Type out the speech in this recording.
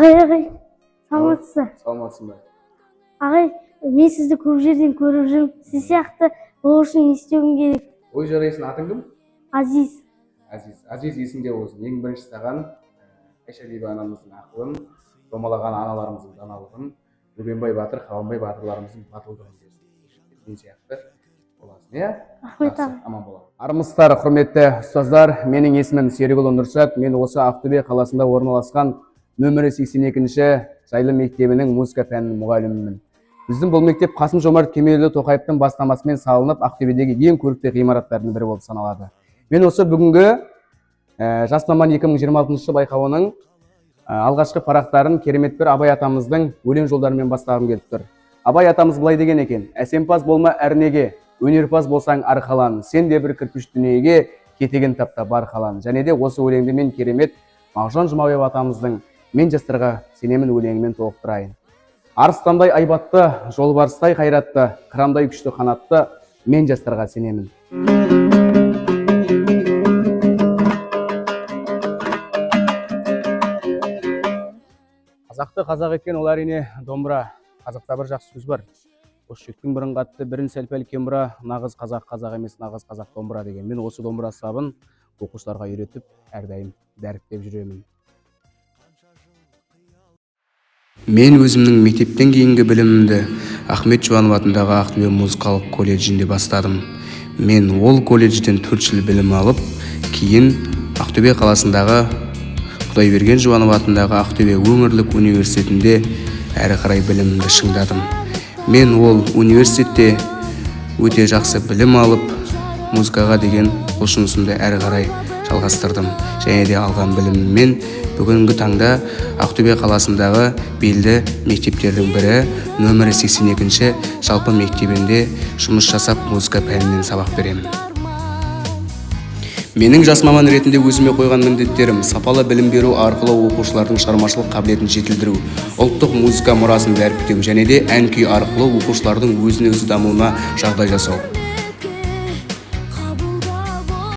Ағай, саламатсыз. Саламатсың ба? Ағай, мен сізді көп жерден көріп жүрмін. Сіз сияқты болу үшін не істеуім керек? Ой жарайсың, атың кім? Азиз. Азиз есіңде болсын. Ең бірінші саған Айша бибі анамыздың ақылын, домалаған аналарымыздың даналығын, Бөгенбай батыр, Қабанбай батырларымыздың батылдығын берсін. Мен сияқты боласың, иә? Рахмет ағай. Аман боласың. Армысыздар, құрметті ұстаздар. Менің есімім Серікұлы Нұрсат. Мен осы Ақтөбе қаласында орналасқан нөмірі 82-ші жайлы мектебінің музыка пәнінің мұғалімімін. Біздің бұл мектеп Қасым Жомарт Кемелұлы Тоқаевтың бастамасымен салынып, Ақтөбедегі ең көрікті ғимараттардың бірі болып саналады. Мен осы бүгінгі Жас маман 2026 байқауының алғашқы парақтарын керемет бір Абай атамыздың өлең жолдарымен бастағым келіп тұр. Абай атамыз былай деген екен: әсемпаз болма әрнеге, өнерпаз болсаң арқалан, сен де бір кірпіш дүниеге, кетеген тапта бар қалан. Және де осы өлеңді мен керемет Мағжан Жұмабаев атамыздың "Мен жастарға сенемін" өлеңімен толықтырайын. Арыстандай айбатты, жолбарыстай қайратты, қырамдай күшті қанатты, мен жастарға сенемін. Қазақты қазақ еткен ол әрине домбыра. Қазақта бір жақсы сөз бар: осы шектің бірін қатты, бірін сәл-пәл кембіра, нағыз қазақ қазақ емес, нағыз қазақ домбыра деген. Мен осы домбыра сабын оқушыларға үйретіп, әрдайым дәріптеп жүремін. Мен өзімнің мектептен кейінгі білімімді Ахмет Жұбанов атындағы Ақтөбе музыкалық колледжінде бастадым. Мен ол колледжден 4 жыл білім алып, кейін Ақтөбе қаласындағы Құдайберген Жұбанов атындағы Ақтөбе өңірлік университетінде әрі қарай білімімді шыңдадым. Мен ол университетте өте жақсы білім алып, музыкаға деген құлшынысымды әрі қарай жалғастырдым. Және де алған біліміммен бүгінгі таңда Ақтөбе қаласындағы белді мектептердің бірі нөмірі 82-ші жалпы мектебінде жұмыс жасап, музыка пәнінен сабақ беремін. Менің жас маман ретінде өзіме қойған міндеттерім: сапалы білім беру арқылы оқушылардың шығармашылық қабілетін жетілдіру, ұлттық музыка мұрасын дәріптеу және де ән күй арқылы оқушылардың өзін-өзі дамуына жағдай жасау.